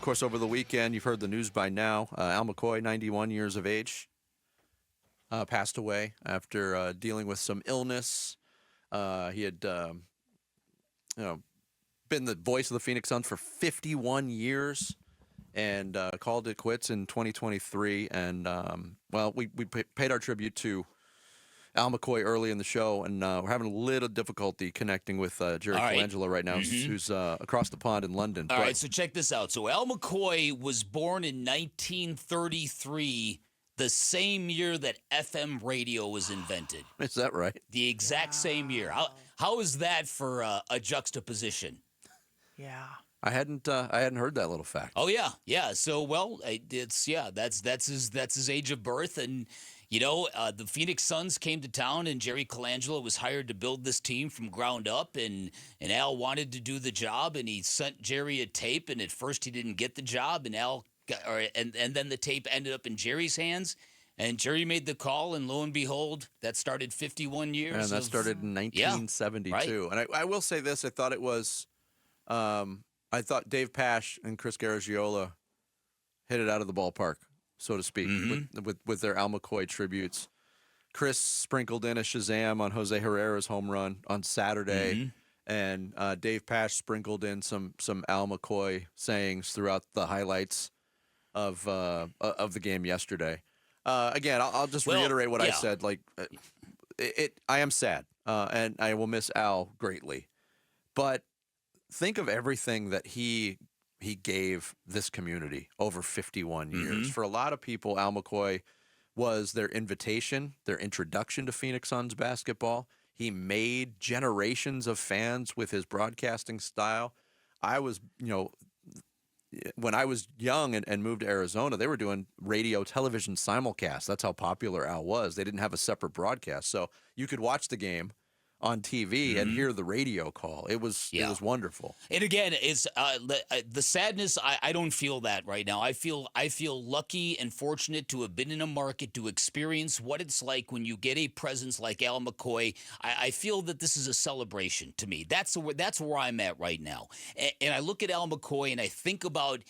of course, over the weekend, you've heard the news by now. Al McCoy, 91 years of age, passed away after dealing with some illness. He had, been the voice of the Phoenix Suns for 51 years and called it quits in 2023. And, we paid our tribute to Al McCoy early in the show, and we're having a little difficulty connecting with Jerry Colangelo right now, who's across the pond in London. All right, so check this out. So Al McCoy was born in 1933, the same year that FM radio was invented. Is that right? The exact same year. How is that for a juxtaposition? Yeah. I hadn't heard that little fact. Oh yeah. So that's his age of birth, and the Phoenix Suns came to town, and Jerry Colangelo was hired to build this team from ground up, and Al wanted to do the job, and he sent Jerry a tape, and at first he didn't get the job, and and then the tape ended up in Jerry's hands. And Jerry made the call, and lo and behold, that started 51 years. And that started in 1972. Right. And I will say this: I thought it was, I thought Dave Pasch and Chris Garagiola hit it out of the ballpark, so to speak, with their Al McCoy tributes. Chris sprinkled in a Shazam on Jose Herrera's home run on Saturday, and Dave Pasch sprinkled in some Al McCoy sayings throughout the highlights of the game yesterday. Again, I'll just reiterate what I said. Like, I am sad, and I will miss Al greatly. But think of everything that he gave this community over 51 years. For a lot of people, Al McCoy was their invitation, their introduction to Phoenix Suns basketball. He made generations of fans with his broadcasting style. When I was young and moved to Arizona, they were doing radio television simulcasts. That's how popular Al was. They didn't have a separate broadcast. So you could watch the game on TV and hear the radio call. It was wonderful. And again, it's the sadness. I don't feel that right now. I feel lucky and fortunate to have been in a market to experience what it's like when you get a presence like Al McCoy. I feel that this is a celebration to me. That's where I'm at right now. And I look at Al McCoy and I think about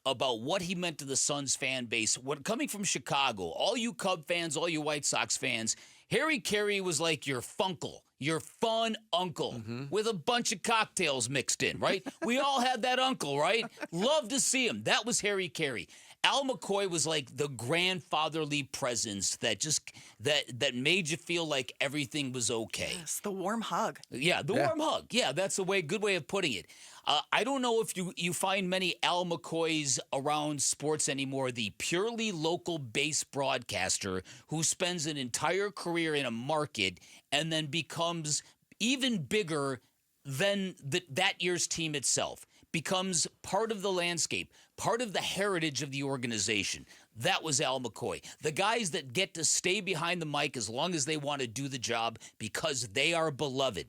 what he meant to the Suns fan base. Coming from Chicago, all you Cub fans, all you White Sox fans, Harry Carey was like your funkle, your fun uncle with a bunch of cocktails mixed in, right? We all had that uncle, right? Love to see him. That was Harry Carey. Al McCoy was like the grandfatherly presence that made you feel like everything was okay. Yes, the warm hug. Yeah, warm hug. Yeah, that's good way of putting it. I don't know if you find many Al McCoys around sports anymore, the purely local base broadcaster who spends an entire career in a market and then becomes even bigger than that year's team itself, becomes part of the landscape, part of the heritage of the organization. That was Al McCoy. The guys that get to stay behind the mic as long as they want to do the job because they are beloved.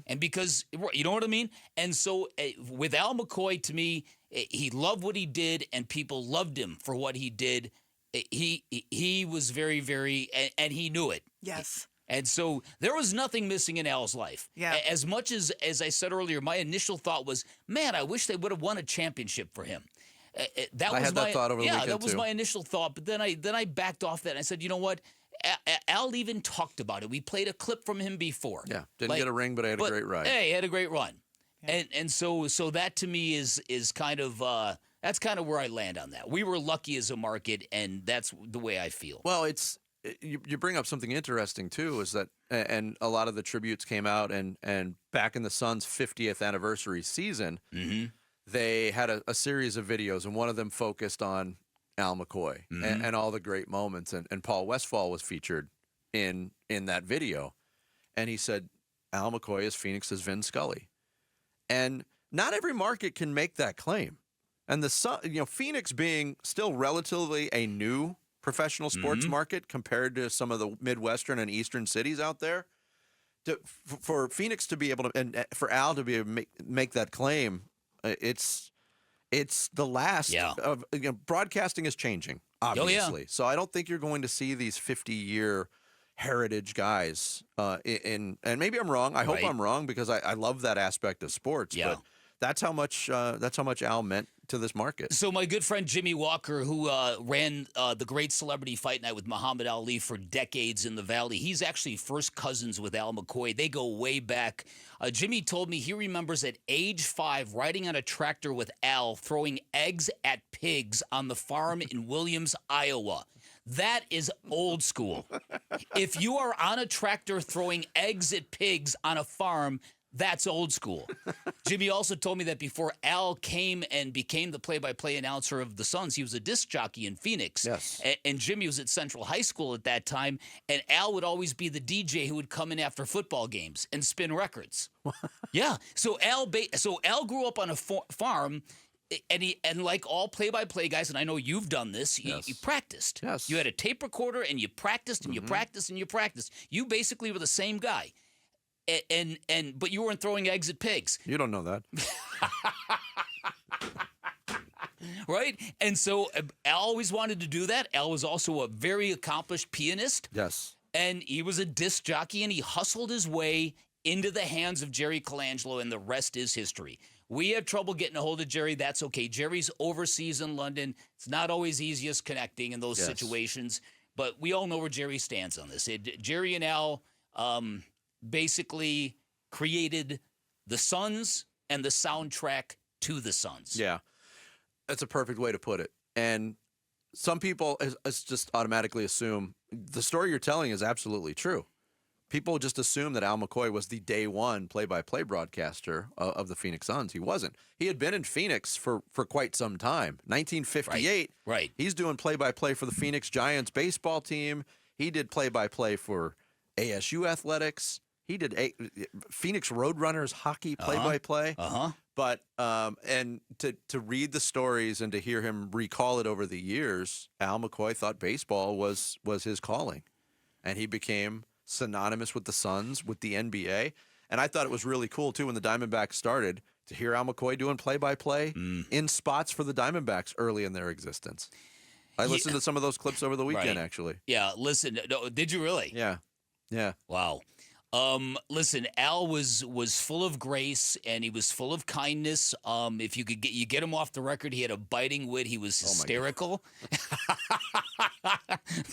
And because, you know what I mean? And so with Al McCoy, to me, he loved what he did and people loved him for what he did. He was very, very, and he knew it. Yes. And so there was nothing missing in Al's life. Yeah. As much as I said earlier, my initial thought was, man, I wish they would have won a championship for him. I had that thought over the weekend, that was too. my initial thought. But then I backed off that and I said, you know what? Al even talked about it. We played a clip from him before. Yeah, didn't get a ring, but I had a great ride. Hey, he had a great run. Yeah. And so that to me is kind of that's kind of where I land on that. We were lucky as a market, and that's the way I feel. Well, you bring up something interesting too, is that and a lot of the tributes came out and back in the Suns' 50th anniversary season, they had a series of videos, and one of them focused on Al McCoy and all the great moments, and Paul Westphal was featured in that video, and he said Al McCoy is Phoenix's Vin Scully, and not every market can make that claim, and Phoenix being still relatively a new professional sports market compared to some of the Midwestern and Eastern cities out there, for Phoenix to be able to and for Al to be able to make that claim, it's the last of broadcasting is changing, obviously. So I don't think you're going to see these 50-year heritage guys and maybe I'm wrong. I hope I'm wrong because I love that aspect of sports. But that's how much Al meant to this market. So my good friend Jimmy Walker, who ran the Great Celebrity Fight Night with Muhammad Ali for decades in the Valley, he's actually first cousins with Al McCoy. They go way back. Jimmy told me he remembers at age 5 riding on a tractor with Al, throwing eggs at pigs on the farm in Williams, Iowa. That is old school. If you are on a tractor throwing eggs at pigs on a farm, that's old school. Jimmy also told me that before Al came and became the play-by-play announcer of the Suns, he was a disc jockey in Phoenix. Yes. And Jimmy was at Central High School at that time, and Al would always be the DJ who would come in after football games and spin records. Yeah. So Al grew up on a farm. And like all play-by-play guys, and I know you've done this, you practiced. Yes. You had a tape recorder, and you practiced, and you practiced, and you practiced. You basically were the same guy. But you weren't throwing eggs at pigs. You don't know that. Right? And so Al always wanted to do that. Al was also a very accomplished pianist. Yes. And he was a disc jockey, and he hustled his way into the hands of Jerry Colangelo, and the rest is history. We have trouble getting a hold of Jerry. That's okay. Jerry's overseas in London. It's not always easiest connecting in those situations, but we all know where Jerry stands on this. Jerry and Al basically created the Suns and the soundtrack to the Suns. Yeah. That's a perfect way to put it. And some people just automatically assume the story you're telling is absolutely true. People just assume that Al McCoy was the day one play-by-play broadcaster of the Phoenix Suns. He wasn't. He had been in Phoenix for quite some time. 1958, Right. He's doing play-by-play for the Phoenix Giants baseball team. He did play-by-play for ASU athletics. He did Phoenix Roadrunners hockey play-by-play. But and to read the stories and to hear him recall it over the years, Al McCoy thought baseball was his calling, and he became synonymous with the Suns, with the NBA. And I thought it was really cool, too, when the Diamondbacks started, to hear Al McCoy doing play-by-play in spots for the Diamondbacks early in their existence. I listened to some of those clips over the weekend, actually. Yeah, listen. No, did you really? Yeah. Wow. Listen, Al was full of grace, and he was full of kindness. If you could get him off the record, he had a biting wit. He was hysterical.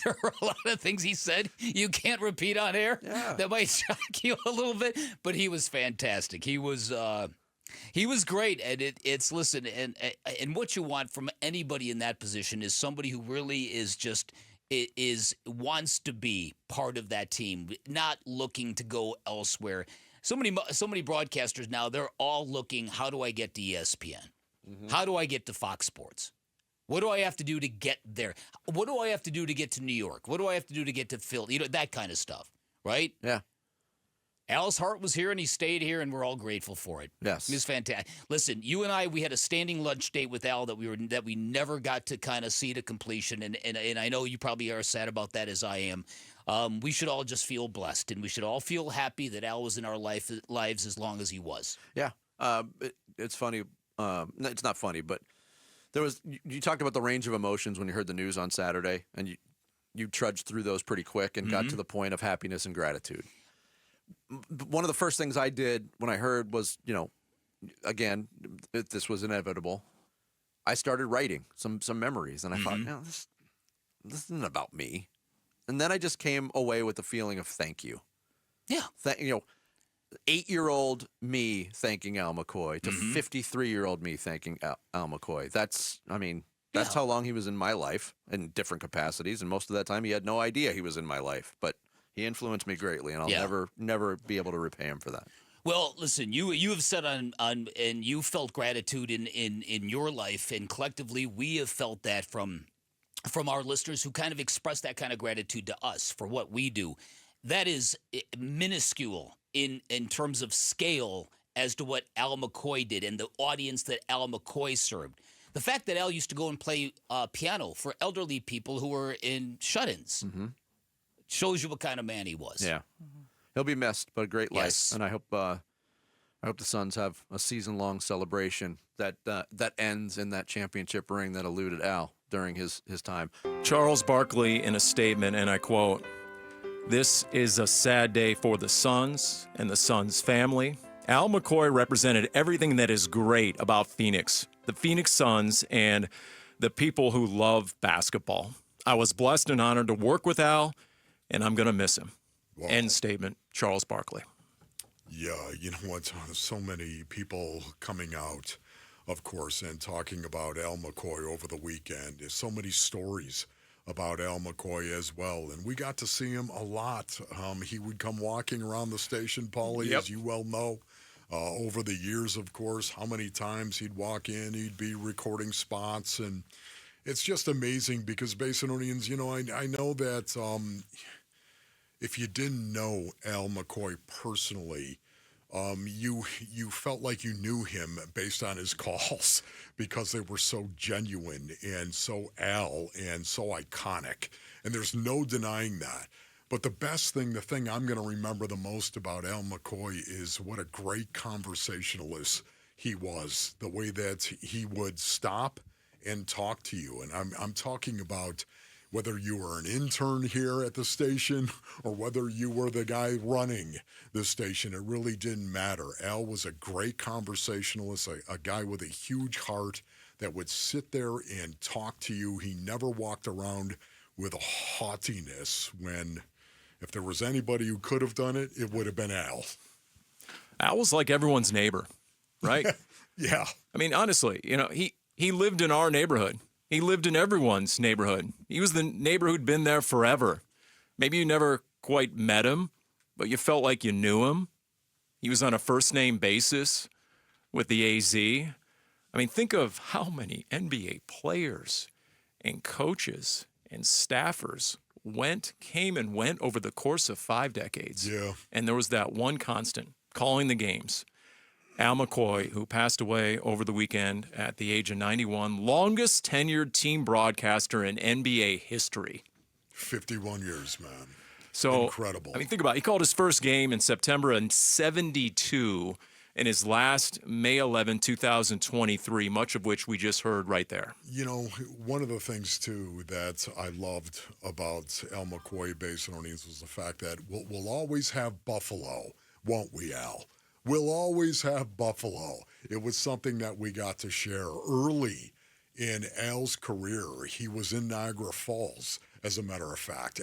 There were a lot of things he said you can't repeat on air. Yeah. That might shock you a little bit, but he was fantastic. He was great, and it's listen, and what you want from anybody in that position is somebody who really wants to be part of that team, not looking to go elsewhere. So many broadcasters now, they're all looking, how do I get to ESPN? How do I get to Fox Sports? What do I have to do to get there? What do I have to do to get to New York? What do I have to do to get to Philly? You know, that kind of stuff, right? Yeah. Al's heart was here, and he stayed here, and we're all grateful for it. Yes. It was fantastic. Listen, you and I, we had a standing lunch date with Al that we never got to kind of see to completion, and I know you probably are sad about that as I am. We should all just feel blessed, and we should all feel happy that Al was in our lives as long as he was. Yeah. It's funny. It's not funny, but you talked about the range of emotions when you heard the news on Saturday, and you trudged through those pretty quick and got to the point of happiness and gratitude. One of the first things I did when I heard was, again, this was inevitable. I started writing some memories, and I thought, no, this isn't about me. And then I just came away with the feeling of thank you. Yeah. 8-year-old me thanking Al McCoy to 53-year-old me thanking Al McCoy. That's how long he was in my life in different capacities, and most of that time he had no idea he was in my life. But he influenced me greatly, and I'll never be able to repay him for that. Well, listen, you have said on and you felt gratitude in your life, and collectively we have felt that from our listeners who kind of express that kind of gratitude to us for what we do. That is minuscule in terms of scale as to what Al McCoy did and the audience that Al McCoy served. The fact that Al used to go and play piano for elderly people who were in shut-ins shows you what kind of man he was. Yeah. He'll be missed, but a great life. Yes. And I hope the Suns have a season-long celebration that ends in that championship ring that eluded Al during his time. Charles Barkley in a statement, and I quote, "This is a sad day for the Suns and the Suns family Al McCoy represented everything that is great about Phoenix, the Phoenix Suns, and the people who love basketball. I was blessed and honored to work with Al, and I'm going to miss him. Wow. End statement, Charles Barkley. Yeah, you know what? So many people coming out, of course, and talking about Al McCoy over the weekend. There's so many stories about Al McCoy as well, and we got to see him a lot. He would come walking around the station, Paulie, Yep. as you well know, over the years, of course, how many times he'd walk in, he'd be recording spots, and it's just amazing because Basinonians, you know, I know that if you didn't know Al McCoy personally, you felt like you knew him based on his calls because they were so genuine and so Al and so iconic. And there's no denying that. But the thing I'm going to remember the most about Al McCoy is what a great conversationalist he was. The way that he would stop and talk to you. And I'm talking about whether you were an intern here at the station or whether you were the guy running the station, it really didn't matter. Al was a great conversationalist, a guy with a huge heart that would sit there and talk to you. He never walked around with a haughtiness when, if there was anybody who could have done it, it would have been Al. Al was like everyone's neighbor, right? Yeah. I mean, honestly, you know, he lived in our neighborhood. He lived in everyone's neighborhood. He was the neighbor who'd been there forever. Maybe you never quite met him, but you felt like you knew him. He was on a first-name basis with the AZ. I mean, think of how many NBA players and coaches and staffers came and went over the course of 5 decades. Yeah. And there was that one constant, calling the games. Al McCoy, who passed away over the weekend at the age of 91, longest tenured team broadcaster in NBA history. 51 years, man. So Incredible. I mean, think about it. He called his first game in September in '72 and his last May 11, 2023, much of which we just heard right there. You know, one of the things, too, that I loved about Al McCoy Basin Orleans was the fact that we'll always have Buffalo, won't we, Al? We'll always have Buffalo. It was something that we got to share early in Al's career. He was in Niagara Falls, as a matter of fact,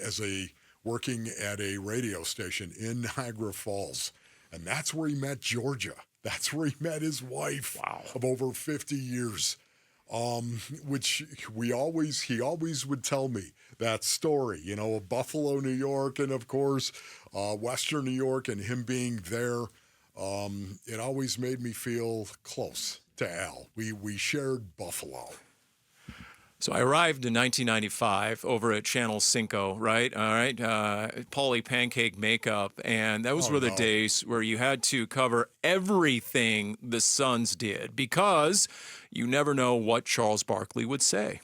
working at a radio station in Niagara Falls. And that's where he met Georgia. That's where he met his wife of over 50 years. Which he always would tell me that story, you know, of Buffalo, New York, and of course, Western New York, and him being there. It always made me feel close to Al. We shared Buffalo. So I arrived in 1995 over at Channel Cinco, right? All right. Paulie Pancake Makeup. And those were the days where you had to cover everything the Suns did because you never know what Charles Barkley would say.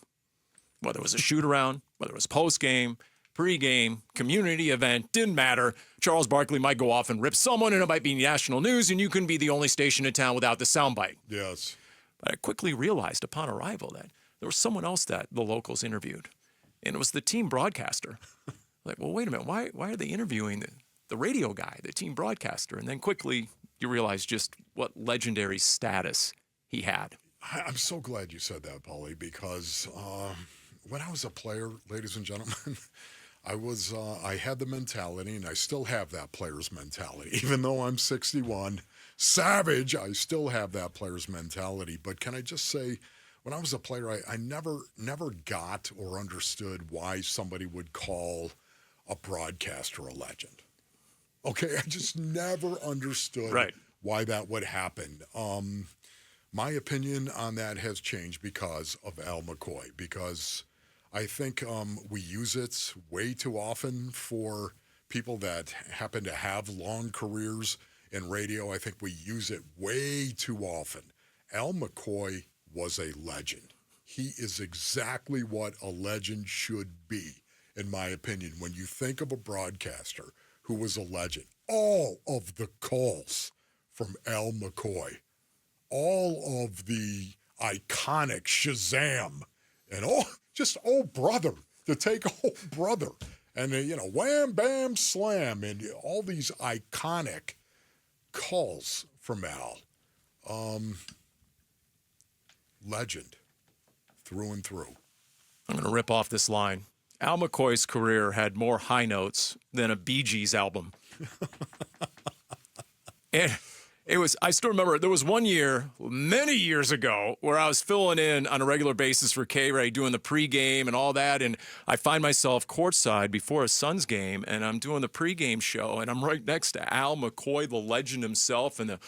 Whether it was a shoot-around, whether it was post-game, pre-game, community event, didn't matter. Charles Barkley might go off and rip someone, and it might be national news, and you couldn't be the only station in town without the soundbite. Yes. But I quickly realized upon arrival that there was someone else that the locals interviewed, and it was the team broadcaster. Like, well, wait a minute, why are they interviewing the radio guy, the team broadcaster? And then quickly you realize just what legendary status he had. I'm so glad you said that, Paulie, because when I was a player, ladies and gentlemen, I had the mentality, and I still have that player's mentality. Even though I'm 61, savage, I still have that player's mentality. But can I just say, when I was a player, I never got or understood why somebody would call a broadcaster a legend. Okay, I just never understood why that would happen. My opinion on that has changed because of Al McCoy, because I think we use it way too often for people that happen to have long careers in radio. I think we use it way too often. Al McCoy was a legend. He is exactly what a legend should be, in my opinion. When you think of a broadcaster who was a legend, all of the calls from Al McCoy, all of the iconic Shazam, and oh brother, to take oh brother, and wham bam slam, and all these iconic calls from Al. Legend, through and through. I'm going to rip off this line. Al McCoy's career had more high notes than a Bee Gees album. And I still remember, there was one year, many years ago, where I was filling in on a regular basis for K-Ray, doing the pregame and all that, and I find myself courtside before a Suns game, and I'm doing the pregame show, and I'm right next to Al McCoy, the legend himself, and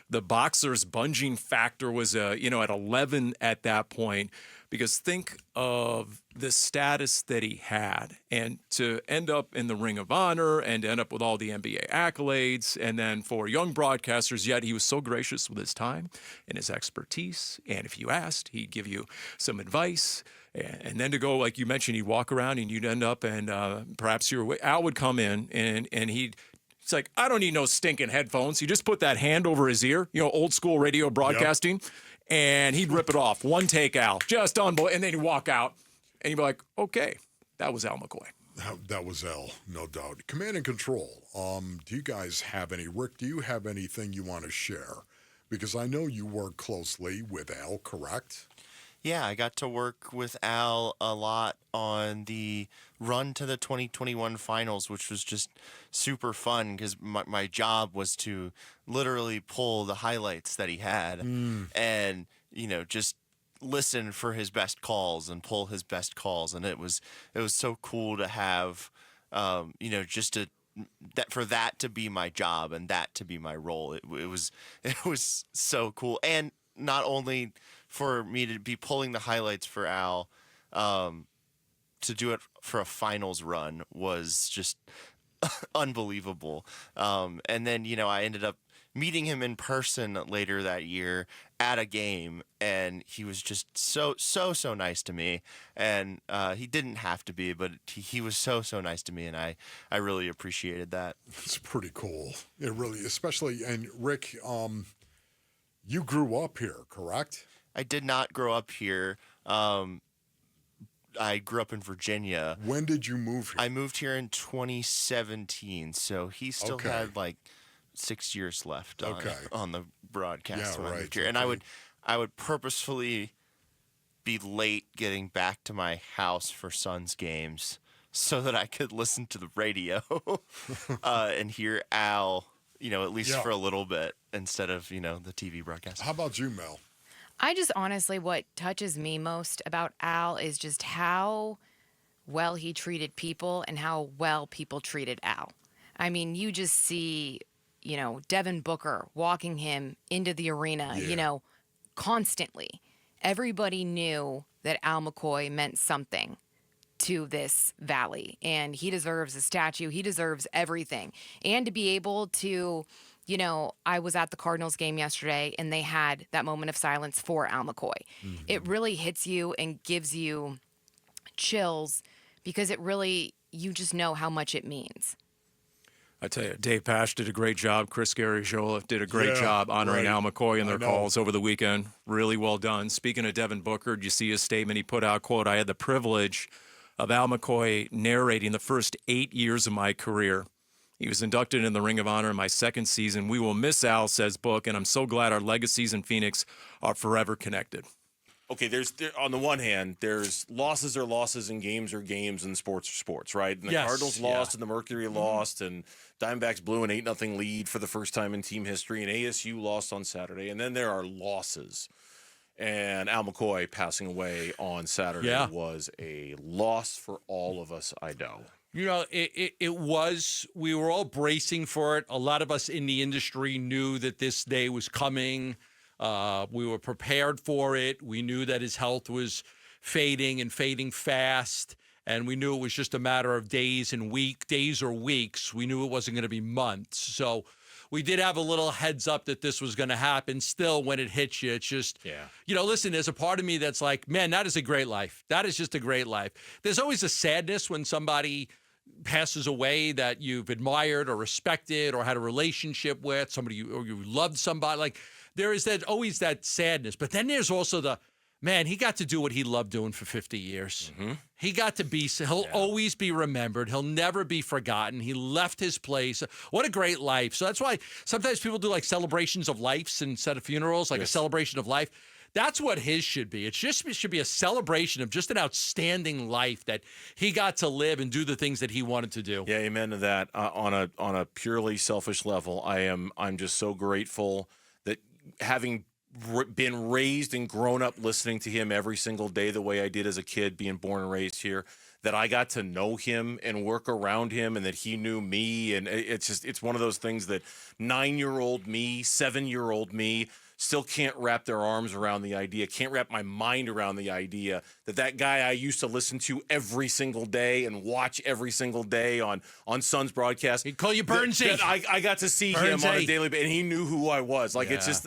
the boxer's bunging factor was, at 11 at that point. Because think of the status that he had, and to end up in the Ring of Honor and end up with all the NBA accolades, and then for young broadcasters, yet he was so gracious with his time and his expertise. And if you asked, he'd give you some advice. And then to go, like you mentioned, he'd walk around and you'd end up, and perhaps Al would come in and it's like, I don't need no stinking headphones. You just put that hand over his ear, old school radio broadcasting. Yep. And he'd rip it off. One take, Al. Just unbelievable. And then he'd walk out, and he'd be like, okay, that was Al McCoy. That was Al, no doubt. Command and control. Do you guys have any? Rick, do you have anything you want to share? Because I know you work closely with Al, correct? Yeah, I got to work with Al a lot on the run to the 2021 finals, which was just super fun because my job was to literally pull the highlights that he had and, just listen for his best calls and pull his best calls. And it was so cool to have, for that to be my job and that to be my role. It was so cool. And not only for me to be pulling the highlights for Al, to do it for a finals run was just unbelievable. And then, I ended up meeting him in person later that year at a game, and he was just so nice to me. And he didn't have to be, but he was so nice to me, and I really appreciated that. It's pretty cool. It really, especially, and Rick, you grew up here, correct? I did not grow up here. I grew up in Virginia. When did you move here? I moved here in 2017, so he still had like 6 years left on the broadcast when I moved here. And I would purposefully be late getting back to my house for Suns games so that I could listen to the radio and hear Al, at least for a little bit instead of, the TV broadcast. How about you, Mel? I just honestly, what touches me most about Al is just how well he treated people and how well people treated Al. I mean, you just see, Devin Booker walking him into the arena, constantly. Everybody knew that Al McCoy meant something to this valley, and he deserves a statue. He deserves everything. And to be able to, I was at the Cardinals game yesterday, and they had that moment of silence for Al McCoy. Mm-hmm. It really hits you and gives you chills because you just know how much it means. I tell you, Dave Pasch did a great job. Chris Garagiola did a great job honoring Al McCoy in their calls over the weekend. Really well done. Speaking of Devin Booker, did you see his statement he put out? Quote, I had the privilege of Al McCoy narrating the first 8 years of my career. He was inducted in the Ring of Honor in my second season. We will miss Al, says Book, and I'm so glad our legacies in Phoenix are forever connected. Okay, on the one hand, there's losses are losses and games are games and sports are sports, right? And the Cardinals lost and the Mercury lost and Diamondbacks blew an 8-0 lead for the first time in team history and ASU lost on Saturday. And then there are losses. And Al McCoy passing away on Saturday was a loss for all of us, I know. It was. We were all bracing for it. A lot of us in the industry knew that this day was coming. We were prepared for it. We knew that his health was fading and fading fast. And we knew it was just a matter of days or weeks. We knew it wasn't going to be months. So we did have a little heads up that this was going to happen. Still, when it hits you, it's just, listen, there's a part of me that's like, man, that is a great life. That is just a great life. There's always a sadness when somebody passes away that you've admired or respected or had a relationship with, somebody or you loved somebody. Like, there is always that sadness. But then there's also the man, he got to do what he loved doing for 50 years. He got to be, he'll always be remembered. He'll never be forgotten. He left his place. What a great life. So that's why sometimes people do like celebrations of lives instead of funerals, like a celebration of life. That's what his should be. It should be a celebration of just an outstanding life that he got to live and do the things that he wanted to do. Yeah, amen to that. On a purely selfish level, I'm just so grateful that having been raised and grown up listening to him every single day the way I did as a kid, being born and raised here, that I got to know him and work around him and that he knew me. And it's one of those things that 9-year-old me, 7-year-old me still can't wrap their arms around the idea, can't wrap my mind around the idea that guy I used to listen to every single day and watch every single day on Sun's broadcast. He'd call you Burnsy. I got to see him on a daily basis, and he knew who I was. Like, it's just,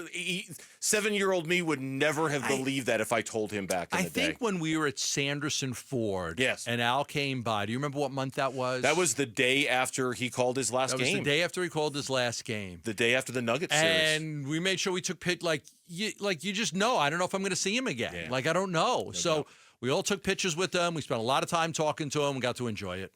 7-year-old me would never have believed that if I told him back in the day. I think when we were at Sanderson Ford Yes. and Al came by, do you remember what month that was? That was the day after he called his last game. That was the day after he called his last game. The day after the Nuggets series. And we made sure we took pictures. You just know, I don't know if I'm going to see him again. Yeah. Like, I don't know. So we all took pictures with him. We spent a lot of time talking to him. We got to enjoy it.